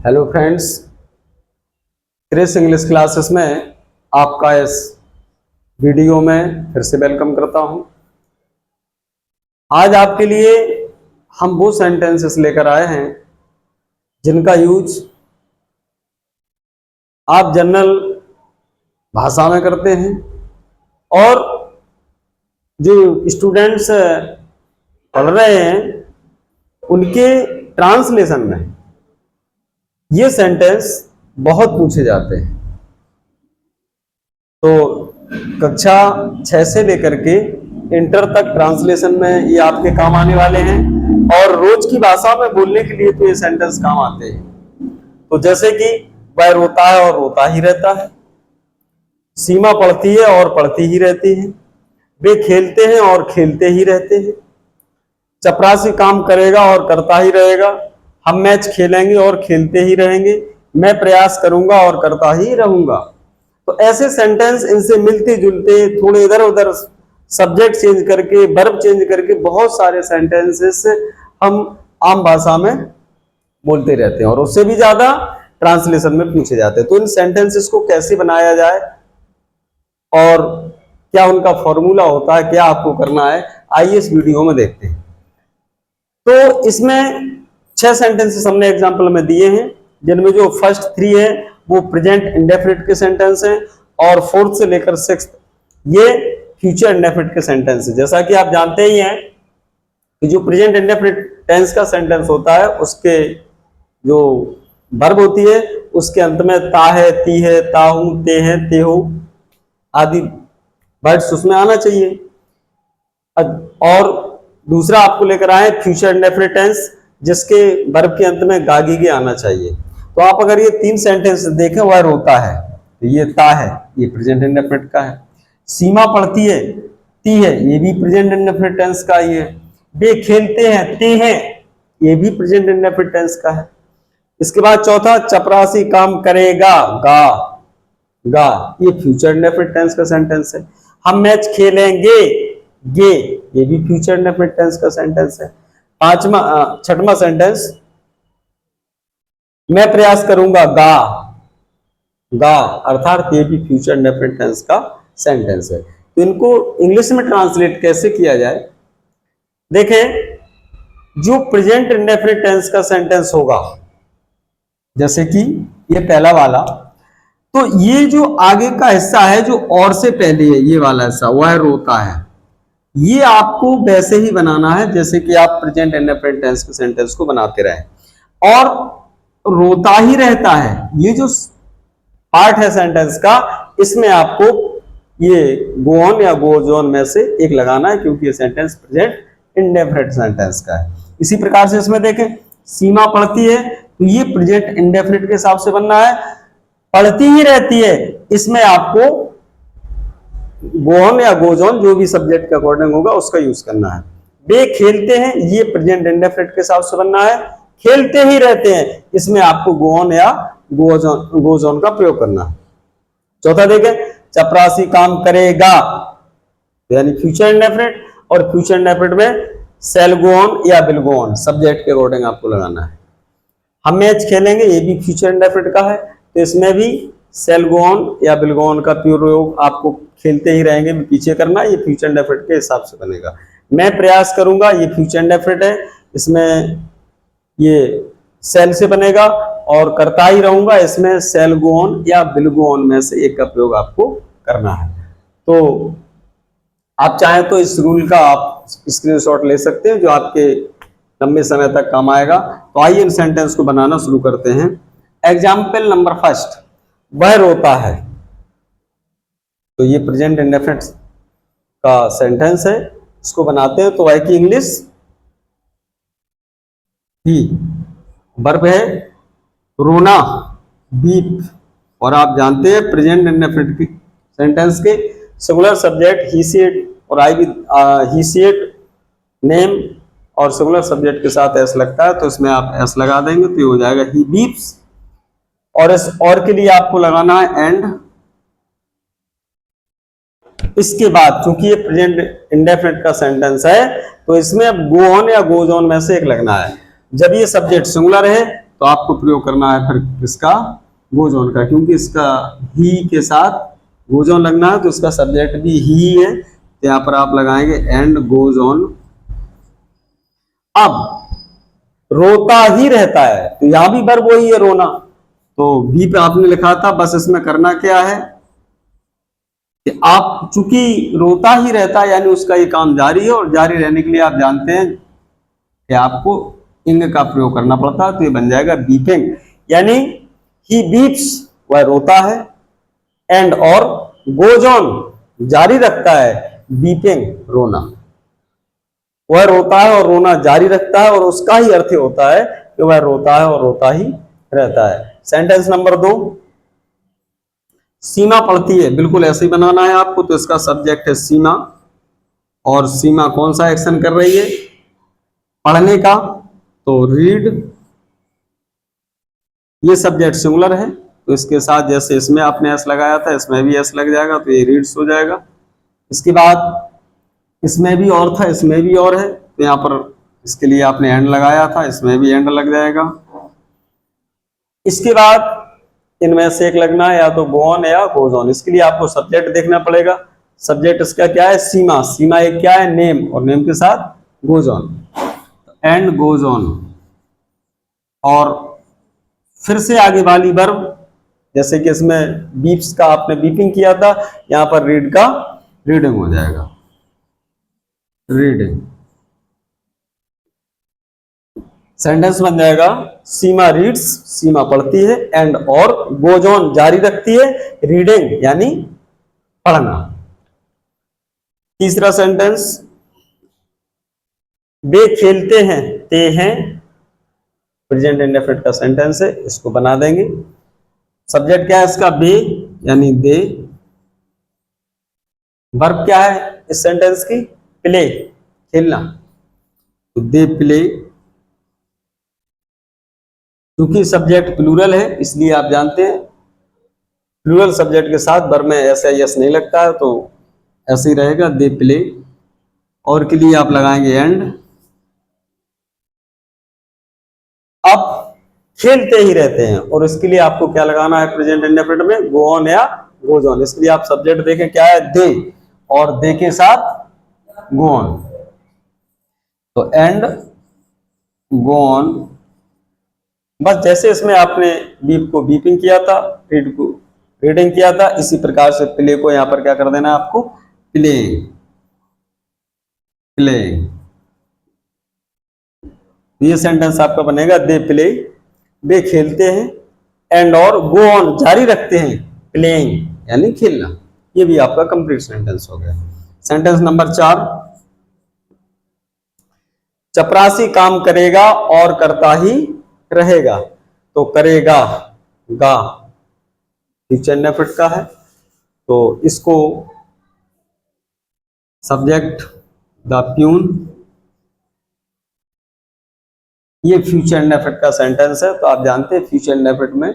Hello friends, Chris English classes में आपका इस वीडियो में फिर से वेलकम करता हूं। आज आपके लिए हम वो सेंटेंसेस लेकर आए हैं जिनका यूज आप जनरल भाषा में करते हैं और जो स्टूडेंट्स पढ़ रहे हैं उनके ट्रांसलेशन में ये सेंटेंस बहुत पूछे जाते हैं। तो कक्षा 6 से लेकर के इंटर तक ट्रांसलेशन में ये आपके काम आने वाले हैं और रोज की भाषा में बोलने के लिए तो ये सेंटेंस काम आते हैं। तो जैसे कि वह रोता है और रोता ही रहता है, सीमा पढ़ती है और पढ़ती ही रहती है, वे खेलते हैं और खेलते ही रहते हैं, चपरासी काम करेगा और करता ही रहेगा, हम मैच खेलेंगे और खेलते ही रहेंगे, मैं प्रयास करूंगा और करता ही रहूंगा। तो ऐसे सेंटेंस इनसे मिलते जुलते थोड़े इधर उधर सब्जेक्ट चेंज करके वर्ब चेंज करके बहुत सारे सेंटेंसेस हम आम भाषा में बोलते रहते हैं और उससे भी ज्यादा ट्रांसलेशन में पूछे जाते हैं। तो इन सेंटेंसेस को कैसे बनाया जाए और क्या उनका फॉर्मूला होता है, क्या आपको करना है, आइए इस वीडियो में देखते हैं। तो इसमें 6 सेंटेंसेस हमने एग्जांपल में दिए हैं, जिनमें जो फर्स्ट 3 है वो प्रेजेंट इंडेफिनिट के सेंटेंस हैं और 4th से लेकर 6th ये फ्यूचर इंडेफिनिट के सेंटेंस है। जैसा कि आप जानते ही हैं कि जो प्रेजेंट इंडेफिनिट टेंस का सेंटेंस होता है उसके जो वर्ब होती है उसके अंत में ता है, ती है, ता हूं, ते हैं, ते हो आदि वर्ड्स उसमें आना चाहिए। और दूसरा आपको लेकर आए फ्यूचर इंडेफिनिट टेंस जिसके वर्ब के अंत में गागी आना चाहिए। तो आप अगर ये 3 सेंटेंस देखें, वह रोता है तो ये ता है, ये प्रेजेंट इंडेफिनिट का है। सीमा पढ़ती है, ती है, ये भी प्रेजेंट इंडेफिनिट टेंस का ही है। वे खेलते हैं, ते हैं, ये भी प्रेजेंट इंडेफिनिट टेंस का है। इसके बाद चौथा चपरासी काम करेगा, गा गा, ये फ्यूचर इंडेफिनिट टेंस का सेंटेंस है। हम मैच खेलेंगे, गे, ये भी फ्यूचर इंडेफिनिट टेंस का सेंटेंस है। 6वां सेंटेंस मैं प्रयास करूंगा, गा गा, अर्थात ये भी फ्यूचर इंडेफिनिट टेंस का सेंटेंस है। तो इनको इंग्लिश में ट्रांसलेट कैसे किया जाए, देखें। जो प्रेजेंट इंडेफिनिट टेंस का सेंटेंस होगा जैसे कि ये पहला वाला, तो ये जो आगे का हिस्सा है जो और से पहले है, ये वाला हिस्सा वह रोता है, ये आपको वैसे ही बनाना है जैसे कि आप प्रेजेंट इंडेफिनिट टेंस के सेंटेंस को बनाते रहे। और रोता ही रहता है ये जो पार्ट है सेंटेंस का, इसमें आपको ये गो ऑन या गोज ऑन में से एक लगाना है क्योंकि ये सेंटेंस प्रेजेंट इंडेफिनिट सेंटेंस का है। इसी प्रकार से इसमें देखें सीमा पढ़ती है तो ये प्रेजेंट इंडेफिनिट के हिसाब से बनना है। पढ़ती ही रहती है, इसमें आपको गो ऑन या गोज ऑन जो भी सब्जेक्ट के अकॉर्डिंग होगा उसका यूज करना है। वे खेलते हैं, ये प्रेजेंट इंडेफिनिट के हिसाब से बनना है। खेलते ही रहते हैं, इसमें आपको गो ऑन या गोज ऑन का प्रयोग करना है। चौथा देखें चपरासी काम करेगा, यानी फ्यूचर इंडेफिनिट, और फ्यूचर इंडेफिनिट में शैल गो ऑन या विल गो ऑन सब्जेक्ट के अकॉर्डिंग आपको लगाना है। हम मैच खेलेंगे, ये भी फ्यूचर इंडेफिनिट का है, तो इसमें भी शैल गो ऑन या विल गो ऑन का प्रयोग आपको खेलते ही रहेंगे पीछे करना, ये फ्यूचर इंडेफिनिट के हिसाब से बनेगा। मैं प्रयास करूंगा, ये फ्यूचर इंडेफिनिट है, इसमें ये शैल से बनेगा, और करता ही रहूंगा, इसमें शैल गो ऑन या विल गो ऑन में से एक का प्रयोग आपको करना है। तो आप चाहें तो इस रूल का आप स्क्रीनशॉट ले सकते हैं जो आपके लंबे समय तक काम आएगा। तो आइए इन सेंटेंस को बनाना शुरू करते हैं। एग्जाम्पल नंबर फर्स्ट, वह रोता है, तो ये प्रेजेंट इंडेफिनिट का सेंटेंस है, इसको बनाते हैं। तो वह की इंग्लिश ही, वर्ब है रोना, बीप, और आप जानते हैं प्रेजेंट इंडेफिनिट की सेंटेंस के singular subject he see it और आई भी ही सी इट नेम और सिंगुलर सब्जेक्ट के साथ एस लगता है, तो इसमें आप एस लगा देंगे तो ये हो जाएगा ही बीप्स। और इस और के लिए आपको लगाना है एंड। इसके बाद चूंकि ये प्रेजेंट इंडेफिनिट का सेंटेंस है तो इसमें अब गो ऑन या गोज ऑन में से एक लगना है। जब ये सब्जेक्ट सिंगुलर है तो आपको प्रयोग करना है फिर इसका गोज ऑन का, क्योंकि इसका ही के साथ गोज ऑन लगना है तो इसका सब्जेक्ट भी ही है, तो यहाँ पर आप लगाएंगे एंड गोज ऑन। अब रोता ही रहता है, तो यहां भी वर्ब वही है रोना, तो बी पे आपने लिखा था, बस इसमें करना क्या है कि आप चूंकि रोता ही रहता है यानी उसका ये काम जारी है, और जारी रहने के लिए आप जानते हैं कि आपको इंग का प्रयोग करना पड़ता है, तो ये बन जाएगा बीपिंग, यानी ही बीप्स वह रोता है, एंड और गोज ऑन जारी रखता है, बीपिंग रोना, वह रोता है और रोना जारी रखता है, और उसका ही अर्थ होता है कि वह रोता है और रोता ही रहता है। सेंटेंस नंबर 2, सीमा पढ़ती है, बिल्कुल ऐसे ही बनाना है आपको, तो इसका सब्जेक्ट है सीमा, और सीमा कौन सा एक्शन कर रही है, पढ़ने का, तो रीड, ये सब्जेक्ट सिंगुलर है, तो इसके साथ जैसे इसमें आपने एस लगाया था इसमें भी एस लग जाएगा, तो ये रीड्स हो जाएगा। इसके बाद इसमें भी और था इसमें भी और है, तो यहाँ पर इसके लिए आपने एंड लगाया था, इसमें भी एंड लग जाएगा। इसके बाद इनमें से एक लगना है, या तो गो ऑन या गोज ऑन, इसके लिए आपको सब्जेक्ट देखना पड़ेगा। सब्जेक्ट इसका क्या है, सीमा, सीमा एक क्या है, नेम, और नेम के साथ goes on, and goes on. और फिर से आगे वाली वर्ब, जैसे कि इसमें बीप्स का आपने बीपिंग किया था, यहां पर रीड का रीडिंग हो जाएगा, रीडिंग। सेंटेंस बन जाएगा सीमा रीड्स, सीमा पढ़ती है, एंड और गोज ऑन जारी रखती है, रीडिंग यानी पढ़ना। तीसरा सेंटेंस, वे खेलते हैं, ते हैं, प्रेजेंट इंडेफिनिट का सेंटेंस है, इसको बना देंगे। सब्जेक्ट क्या है इसका, बे यानी दे। वर्ब क्या है इस सेंटेंस की, प्ले, खेलना, तो दे प्ले। क्योंकि सब्जेक्ट प्लूरल है इसलिए आप जानते हैं प्लूरल सब्जेक्ट के साथ वर्ब में ऐसा यस नहीं लगता है, तो ऐसे ही रहेगा, दे प्ले। और के लिए आप लगाएंगे एंड। अब खेलते ही रहते हैं, और इसके लिए आपको क्या लगाना है प्रेजेंट इंडेफिनिट में, गो ऑन या गोज ऑन। इसके लिए आप सब्जेक्ट देखें क्या है, दे, और दे के साथ गो ऑन, तो एंड गो ऑन। बस जैसे इसमें आपने बीप को बीपिंग किया था, रीड को रीडिंग किया था, इसी प्रकार से प्ले को यहां पर क्या कर देना है आपको, प्लेइंग, प्लेइंग। ये सेंटेंस आपका बनेगा, दे प्ले, वे खेलते हैं, एंड और गो ऑन जारी रखते हैं, प्लेइंग यानी खेलना। ये भी आपका कंप्लीट सेंटेंस हो गया। सेंटेंस नंबर 4, चपरासी काम करेगा और करता ही रहेगा, तो करेगा गा फ्यूचर इंडेफिनिट का है, तो इसको सब्जेक्ट द प्यून, ये फ्यूचर इंडेफिनिट का सेंटेंस है, तो आप जानते हैं फ्यूचर इंडेफिनिट में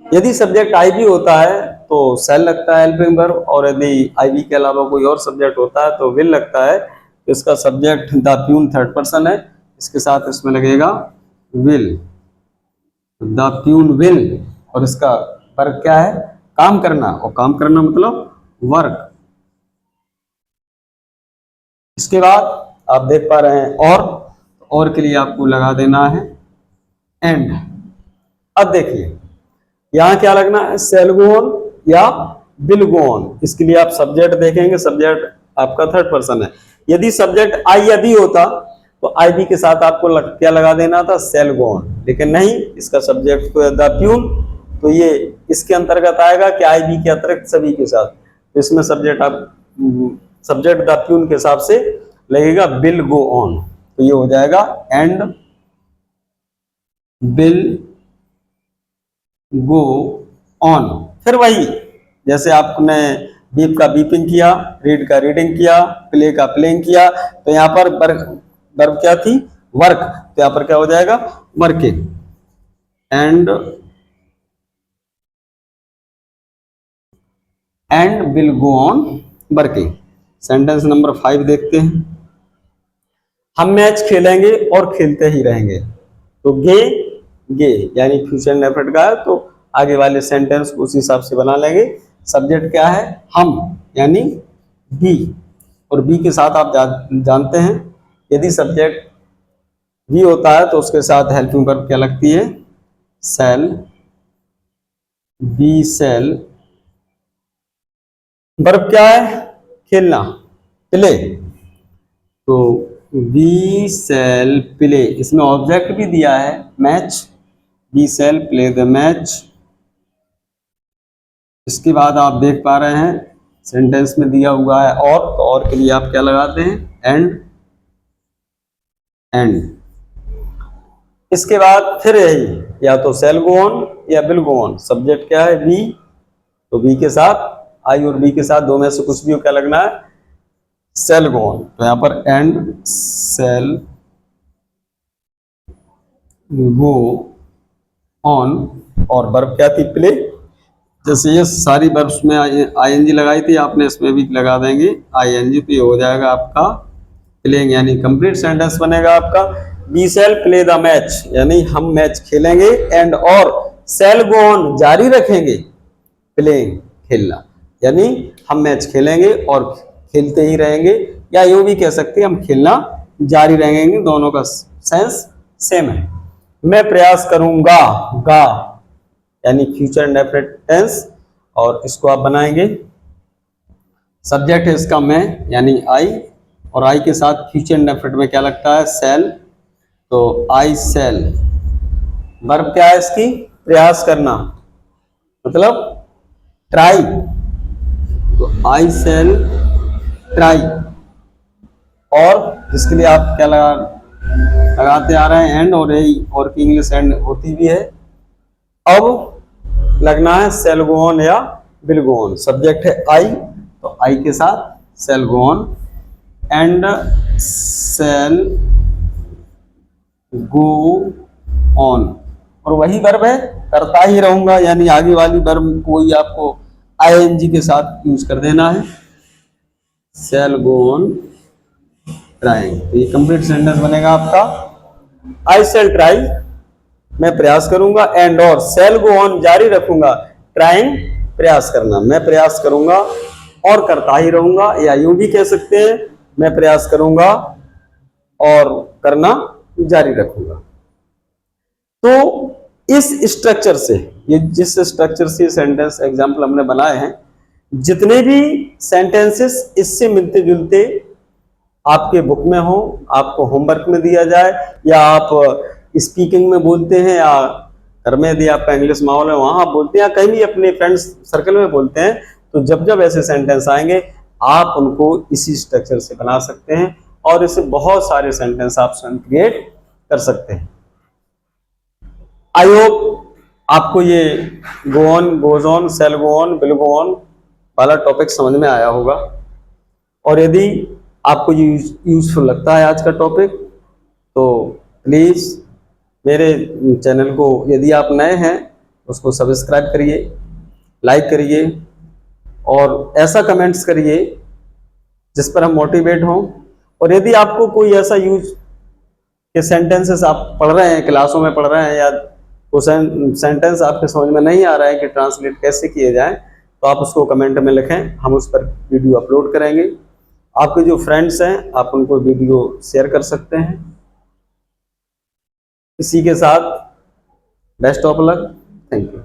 यदि सब्जेक्ट आईवी होता है तो सेल लगता है हेल्पिंग वर्ब, और यदि आईवी के अलावा कोई और सब्जेक्ट होता है तो विल लगता है। तो इसका subject the peon third person है, इसके साथ इसमें लगेगा विल, द प्यून विल। और इसका वर्क क्या है, काम करना, और काम करना मतलब वर्क। इसके बाद आप देख पा रहे हैं और के लिए आपको लगा देना है एंड। अब देखिए यहां क्या लगना है, सेल गो ऑन या विल गो ऑन। इसके लिए आप सब्जेक्ट देखेंगे, सब्जेक्ट आपका थर्ड पर्सन है। यदि सब्जेक्ट आई या बी होता तो आई बी के साथ आपको क्या लगा देना था, सेल गो ऑन, लेकिन नहीं, इसका सब्जेक्ट तो है द प्यून, तो ये इसके अंतर्गत आएगा कि आई बी के अतिरिक्त सभी के साथ, तो इसमें सब्जेक्ट आप सब्जेक्ट द प्यून के हिसाब से लगेगा विल गो ऑन, तो ये हो जाएगा एंड विल गो ऑन। फिर वही जैसे आपने बीप का बीपिंग किया, रीड का रीडिंग किया, प्ले का प्लेइंग किया, तो यहाँ पर वर्ब क्या थी, वर्क, तो यहाँ पर क्या हो जाएगा, working, and will go on working. Sentence number 5 देखते हैं, हम मैच खेलेंगे और खेलते ही रहेंगे, तो गे गे, यानी फ्यूचर इंडेफिनिट का है तो आगे वाले सेंटेंस को उसी हिसाब से बना लेंगे। सब्जेक्ट क्या है, हम, यानी बी, और बी के साथ आप जानते हैं यदि सब्जेक्ट बी होता है तो उसके साथ हेल्पिंग वर्ब क्या लगती है, शैल, बी शैल। वर्ब क्या है, खेलना, प्ले, तो बी शैल प्ले, इसमें ऑब्जेक्ट भी दिया है match, we shall play the match. इसके बाद आप देख पा रहे हैं सेंटेंस में दिया हुआ है और, तो और के लिए आप क्या लगाते हैं, एंड, एंड। इसके बाद फिर यही या तो शैल गो ऑन या विल गो ऑन। सब्जेक्ट क्या है, बी, तो बी के साथ, आई और बी के साथ दो में से कुछ भी हो क्या लगना है, शैल गो ऑन। तो यहां पर एंड शैल गो ऑन, और वर्ब क्या थी, प्ले। जैसे ये सारी वर्ब्स में आईएनजी लगाई थी, आपने इसमें भी लगा देंगे आईएनजी, तो ये हो जाएगा आपका प्लेइंग, यानी कंप्लीट सेंटेंस बनेगा आपका। We shall play the match, यानी हम मैच खेलेंगे, एंड और शैल गो ऑन, जारी रखेंगे, प्लेइंग, खेलना, यानी हम मैच खेलेंगे और खेलते ही रहेंगे, या यूं भी कह सकते हैं हम खेलना जारी रहेंगे, दोनों का सेंस सेम है। मैं प्रयास करूंगा, गा, यानी फ्यूचर इंडेफिनिट टेंस, और इसको आप बनाएंगे, सब्जेक्ट है इसका मैं, यानी आई, और आई के साथ फ्यूचर इंडेफिनिट में क्या लगता है, शैल, तो आई शैल। वर्ब क्या है इसकी, प्रयास करना, मतलब ट्राई, तो आई शैल ट्राई, और इसके लिए आप क्या लगाते आ रहे हैं, एंड, और यही और की इंग्लिश एंड होती भी है। अब लगना है शैल गो ऑन या विल गो ऑन। सब्जेक्ट है आई, तो आई के साथ shall go on, and shall go on, और वही वर्ब है, करता ही रहूंगा, यानी आगे वाली वर्ब को ही आपको आईएनजी के साथ यूज कर देना है, शैल गो ऑन ट्राइंग। तो ये कंप्लीट सेंटेंस बनेगा आपका, आई शैल ट्राई, मैं प्रयास करूंगा, एंड और शैल गो ऑन, जारी रखूंगा, ट्राइंग, प्रयास करना, मैं प्रयास करूंगा और करता ही रहूंगा, या यूं भी कह सकते हैं मैं प्रयास करूंगा और करना जारी रखूंगा। तो इस स्ट्रक्चर से, ये जिस स्ट्रक्चर से सेंटेंस एग्जाम्पल हमने बनाए हैं, जितने भी सेंटेंसेस इससे मिलते जुलते आपके बुक में हो, आपको होमवर्क में दिया जाए, या आप स्पीकिंग में बोलते हैं, या घर में यदि आपका इंग्लिश माहौल है वहां आप बोलते हैं, या कहीं भी अपने फ्रेंड्स सर्कल में बोलते हैं, तो जब जब ऐसे सेंटेंस आएंगे आप उनको इसी स्ट्रक्चर से बना सकते हैं, और इससे बहुत सारे सेंटेंस आप स्वयं क्रिएट कर सकते हैं। आई होप आपको ये go on, goes on, shall go on, will go on वाला टॉपिक समझ में आया होगा, और यदि आपको ये यूजफुल लगता है आज का टॉपिक, तो प्लीज़ मेरे चैनल को, यदि आप नए हैं उसको सब्सक्राइब करिए, लाइक करिए, और ऐसा कमेंट्स करिए जिस पर हम मोटिवेट हों। और यदि आपको कोई ऐसा यूज के सेंटेंसेस आप पढ़ रहे हैं, क्लासों में पढ़ रहे हैं, या वो सेंटेंस आपके समझ में नहीं आ रहा है कि ट्रांसलेट कैसे किए जाए, तो आप उसको कमेंट में लिखें, हम उस पर वीडियो अपलोड करेंगे। आपके जो फ्रेंड्स हैं आप उनको वीडियो शेयर कर सकते हैं। इसी के साथ best of luck, thank you.